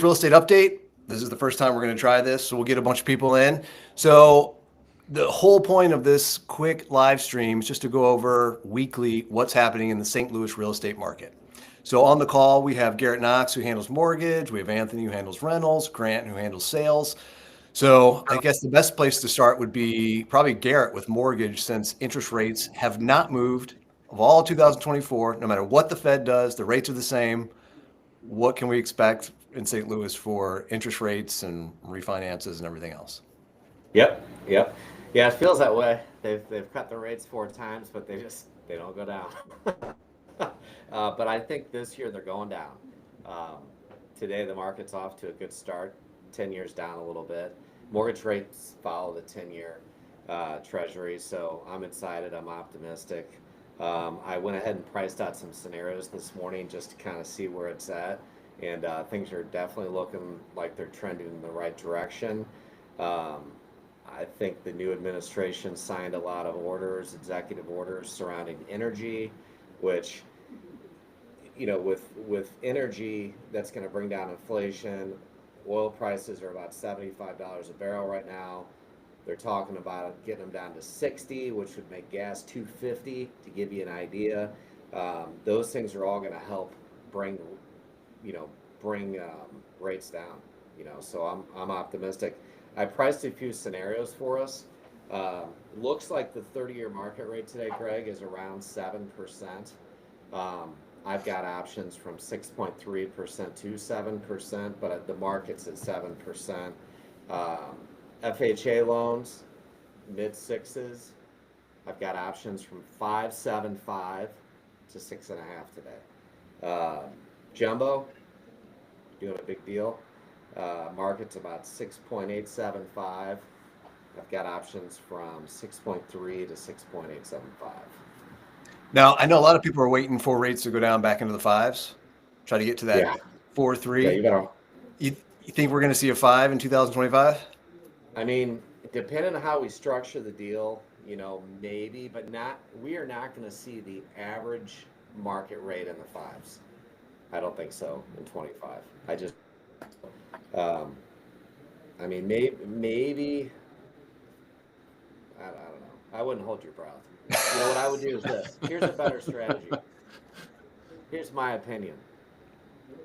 Louis Real Estate Update. This is the first time we're going to try this, so we'll get a bunch of people in. So the whole point of this quick live stream is just to go over weekly what's happening in the St. Louis real estate market. So on the call, we have Garrett Knox, who handles mortgage. We have Anthony, who handles rentals, Grant, who handles sales. So I guess the best place to start would be probably Garrett with mortgage, since interest rates have not moved of all of 2024. No matter what the Fed does, the rates are the same. What can we expect in St. Louis for interest rates and refinances and everything else? Yep. Yeah, it feels that way. They've cut the rates 4 times, but they don't go down. But I think this year they're going down. Um, Today the market's off to a good start. 10 years down a little bit. Mortgage rates follow the 10-year Treasury, so I'm excited. I'm optimistic. I went ahead and priced out some scenarios this morning just to kind of see where it's at, and things are definitely looking like they're trending in the right direction. Um, I think the new administration signed a lot of orders, executive orders surrounding energy, which, with energy, that's going to bring down inflation. Oil prices are about $75 a barrel right now. They're talking about getting them down to 60, which would make gas 250, to give you an idea. Those things are all going to help bring, rates down. So I'm optimistic. I priced a few scenarios for us. Looks like the 30-year market rate today, Greg, is around 7%. I've got options from 6.3% to 7%, but the market's at 7%. FHA loans, mid sixes. I've got options from 5.75 to 6.5 today. Jumbo, doing a big deal. Market's about 6.875. I've got options from 6.3 to 6.875. Now, I know a lot of people are waiting for rates to go down back into the fives, try to get to that Yeah, 4.3. yeah, you gotta. You think we're going to see a 5 in 2025? I mean, depending on how we structure the deal, maybe, but not. We are not going to see the average market rate in the fives. I don't think so in 25. Um, I mean, maybe. I don't know. I wouldn't hold your breath. What I would do is this. Here's a better strategy. Here's my opinion.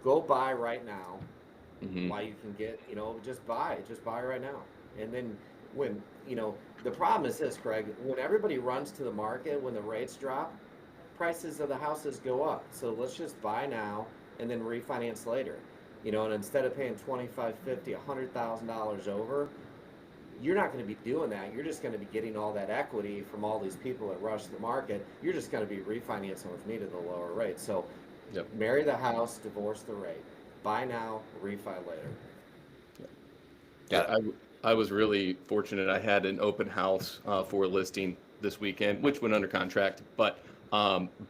Go buy right now Hmm. while you can get, just buy right now. And then when, the problem is this, Craig, when everybody runs to the market, when the rates drop, prices of the houses go up. So let's just buy now and then refinance later. And instead of paying 25, 50, $100,000 over, you're not going to be doing that. You're just going to be getting all that equity from all these people that rush the market. You're just going to be refinancing with me to the lower rate. So Yep. marry the house, divorce the rate. Buy now, refi later. Yeah, Got it. I was really fortunate. I had an open house for a listing this weekend, which went under contract. But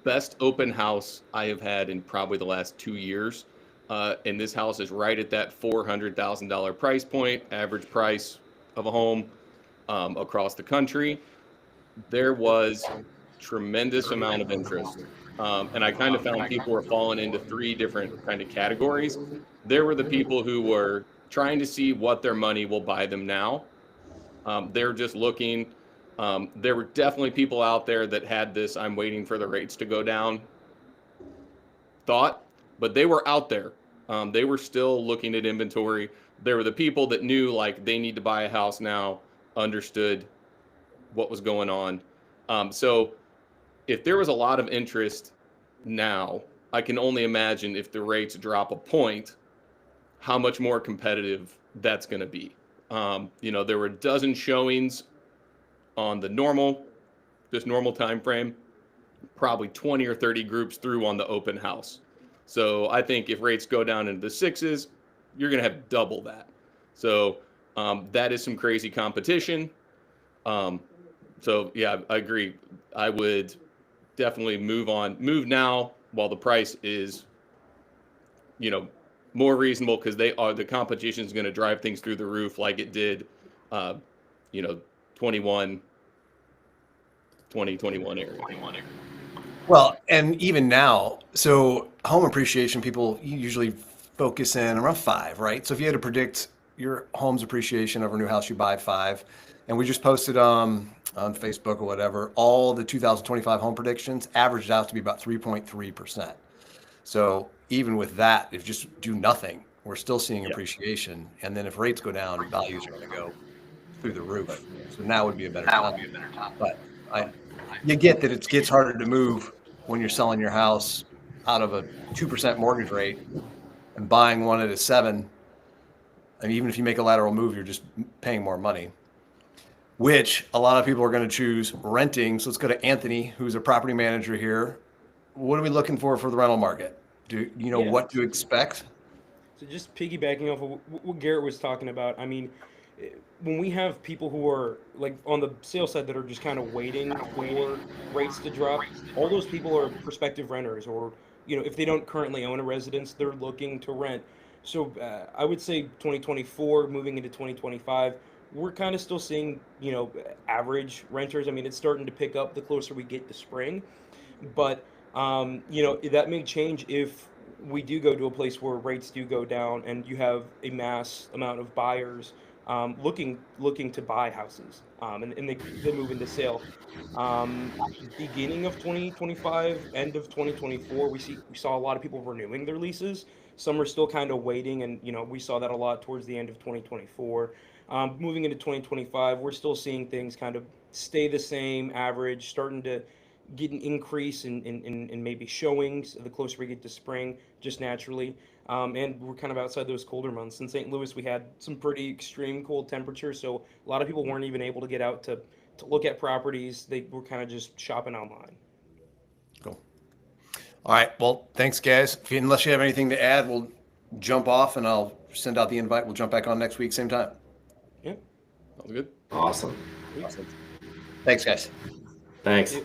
best open house I have had in probably the last 2 years. And this house is right at that $400,000 price point, average price of a home across the country. There was tremendous amount of interest. And I kind of found people were falling into three different kind of categories. There were the people who were trying to see what their money will buy them now. They're just looking. There were definitely people out there that had this "I'm waiting for the rates to go down" thought, but they were out there. They were still looking at inventory. There were the people that knew like they need to buy a house now, understood what was going on. So if there was a lot of interest now, I can only imagine if the rates drop a point, how much more competitive that's going to be. There were a dozen showings on the normal time frame, probably 20 or 30 groups through on the open house. So I think if rates go down into the sixes, you're going to have double that. So that is some crazy competition. Um, so yeah, I agree. I would definitely move now while the price is, you know, more reasonable, because the competition is going to drive things through the roof like it did, uh, you know, 21, 2021 area. Well, and even now, so home appreciation, people usually focus in around 5, right? So if you had to predict your home's appreciation over a new house you buy, 5. And we just posted on Facebook or whatever, all the 2025 home predictions averaged out to be about 3.3%. So even with that, if you just do nothing, we're still seeing appreciation. And then if rates go down, values are going to go through the roof. So now would be a better time. But you get that it gets harder to move when you're selling your house out of a 2% mortgage rate and buying one at a 7. And even if you make a lateral move, you're just paying more money, which a lot of people are going to choose renting. So let's go to Anthony, who's a property manager here. What are we looking for the rental market? Do you know Yeah. what to expect? So just piggybacking off of what Garrett was talking about, I mean, when we have people who are like on the sales side that are just kind of waiting for rates to drop, all those people are prospective renters, or if they don't currently own a residence, they're looking to rent. So I would say 2024 moving into 2025, we're kind of still seeing average renters. I mean, it's starting to pick up the closer we get to spring, but that may change if we do go to a place where rates do go down and you have a mass amount of buyers looking to buy houses, and they move into sale. Beginning of 2025, end of 2024, we saw a lot of people renewing their leases. Some are still kind of waiting, and we saw that a lot towards the end of 2024. Moving into 2025, we're still seeing things kind of stay the same, average, starting to get an increase in maybe showings the closer we get to spring, just naturally. And we're kind of outside those colder months. In St. Louis, we had some pretty extreme cold temperatures, so a lot of people weren't even able to get out to look at properties. They were kind of just shopping online. Cool. All right. Well, thanks, guys. Unless you have anything to add, we'll jump off and I'll send out the invite. We'll jump back on next week, same time. Yeah. All good. Awesome. Thanks, guys. Thanks. Yeah.